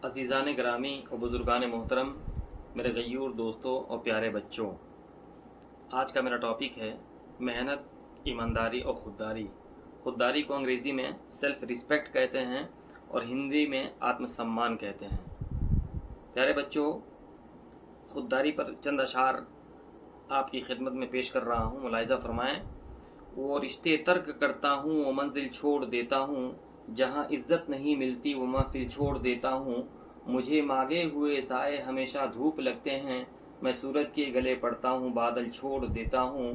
عزیزان گرامی اور بزرگان محترم، میرے غیور دوستوں اور پیارے بچوں، آج کا میرا ٹاپک ہے محنت، ایمانداری اور خودداری۔ خودداری کو انگریزی میں سیلف ریسپیکٹ کہتے ہیں اور ہندی میں آتم سمان کہتے ہیں۔ پیارے بچوں، خودداری پر چند اشعار آپ کی خدمت میں پیش کر رہا ہوں، ملاحظہ فرمائیں۔ وہ رشتے ترک کرتا ہوں، وہ منزل چھوڑ دیتا ہوں، جہاں عزت نہیں ملتی وہ محفل چھوڑ دیتا ہوں۔ مجھے مانگے ہوئے سائے ہمیشہ دھوپ لگتے ہیں، میں سورج کے گلے پڑتا ہوں، بادل چھوڑ دیتا ہوں۔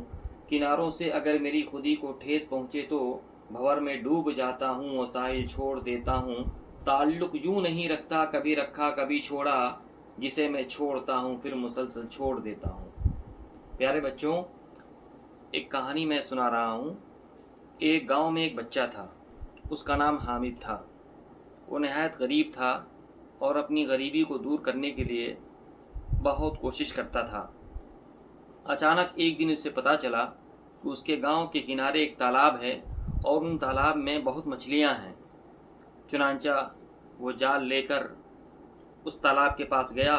کناروں سے اگر میری خودی کو ٹھیس پہنچے تو بھنور میں ڈوب جاتا ہوں، اور ساحل چھوڑ دیتا ہوں۔ تعلق یوں نہیں رکھتا، کبھی رکھا کبھی چھوڑا، جسے میں چھوڑتا ہوں پھر مسلسل چھوڑ دیتا ہوں۔ پیارے بچوں، ایک کہانی میں سنا رہا ہوں۔ ایک گاؤں میں ایک بچہ تھا، اس کا نام حامد تھا۔ وہ نہایت غریب تھا اور اپنی غریبی کو دور کرنے کے لیے بہت کوشش کرتا تھا۔ اچانک ایک دن اسے پتہ چلا کہ اس کے گاؤں کے کنارے ایک تالاب ہے اور ان تالاب میں بہت مچھلیاں ہیں۔ چنانچہ وہ جال لے کر اس تالاب کے پاس گیا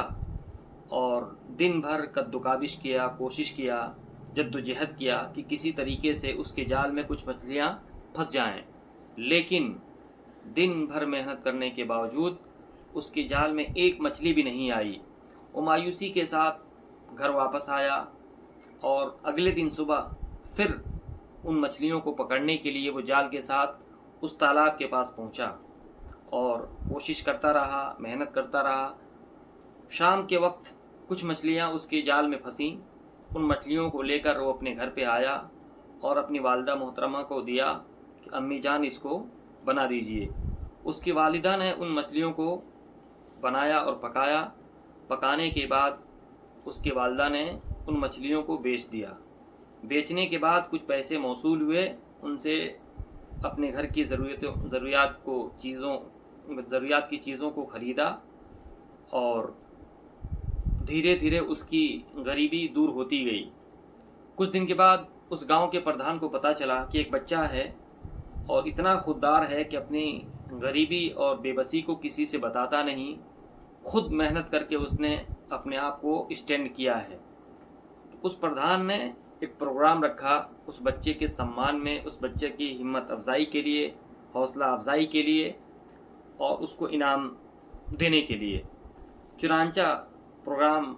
اور دن بھر کدوکاوش کیا، کوشش کیا، جدوجہد کیا کہ کسی طریقے سے اس کے جال میں کچھ مچھلیاں پھنس جائیں، لیکن دن بھر محنت کرنے کے باوجود اس کے جال میں ایک مچھلی بھی نہیں آئی۔ وہ مایوسی کے ساتھ گھر واپس آیا اور اگلے دن صبح پھر ان مچھلیوں کو پکڑنے کے لیے وہ جال کے ساتھ اس تالاب کے پاس پہنچا اور کوشش کرتا رہا، محنت کرتا رہا۔ شام کے وقت کچھ مچھلیاں اس کے جال میں پھنسیں۔ ان مچھلیوں کو لے کر وہ اپنے گھر پہ آیا اور اپنی والدہ محترمہ کو دیا کہ امی جان اس کو بنا دیجئے۔ اس کی والدہ نے ان مچھلیوں کو بنایا اور پکایا۔ پکانے کے بعد اس کی والدہ نے ان مچھلیوں کو بیچ دیا۔ بیچنے کے بعد کچھ پیسے موصول ہوئے، ان سے اپنے گھر کی ضروریات کی چیزوں کو خریدا اور دھیرے دھیرے اس کی غریبی دور ہوتی گئی۔ کچھ دن کے بعد اس گاؤں کے پردھان کو پتہ چلا کہ ایک بچہ ہے اور اتنا خوددار ہے کہ اپنی غریبی اور بے بسی کو کسی سے بتاتا نہیں، خود محنت کر کے اس نے اپنے آپ کو اسٹینڈ کیا ہے۔ اس پردھان نے ایک پروگرام رکھا اس بچے کے سمان میں، اس بچے کی ہمت افزائی کے لیے، حوصلہ افزائی کے لیے اور اس کو انعام دینے کے لیے۔ چنانچہ پروگرام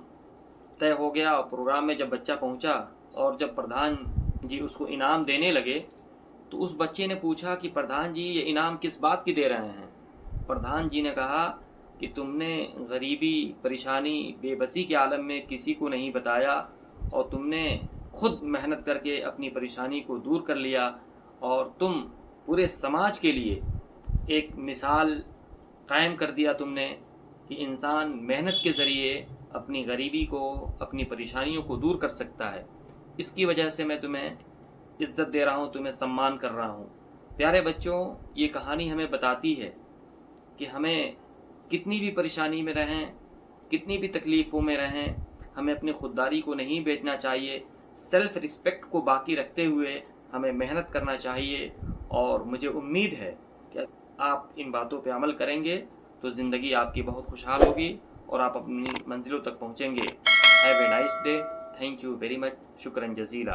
طے ہو گیا اور پروگرام میں جب بچہ پہنچا اور جب پردھان جی اس کو انعام دینے لگے تو اس بچے نے پوچھا کہ پردھان جی یہ انعام کس بات کی دے رہے ہیں؟ پردھان جی نے کہا کہ تم نے غریبی، پریشانی، بے بسی کے عالم میں کسی کو نہیں بتایا اور تم نے خود محنت کر کے اپنی پریشانی کو دور کر لیا اور تم پورے سماج کے لیے ایک مثال قائم کر دیا تم نے کہ انسان محنت کے ذریعے اپنی غریبی کو، اپنی پریشانیوں کو دور کر سکتا ہے۔ اس کی وجہ سے میں تمہیں عزت دے رہا ہوں، تمہیں سمان کر رہا ہوں۔ پیارے بچوں، یہ کہانی ہمیں بتاتی ہے کہ ہمیں کتنی بھی پریشانی میں رہیں، کتنی بھی تکلیفوں میں رہیں، ہمیں اپنی خودداری کو نہیں بیچنا چاہیے۔ سیلف ریسپیکٹ کو باقی رکھتے ہوئے ہمیں محنت کرنا چاہیے، اور مجھے امید ہے کہ آپ ان باتوں پہ عمل کریں گے تو زندگی آپ کی بہت خوشحال ہوگی اور آپ اپنی منزلوں تک پہنچیں گے۔ Have a nice day. Thank you very much. شکراً جزیلا۔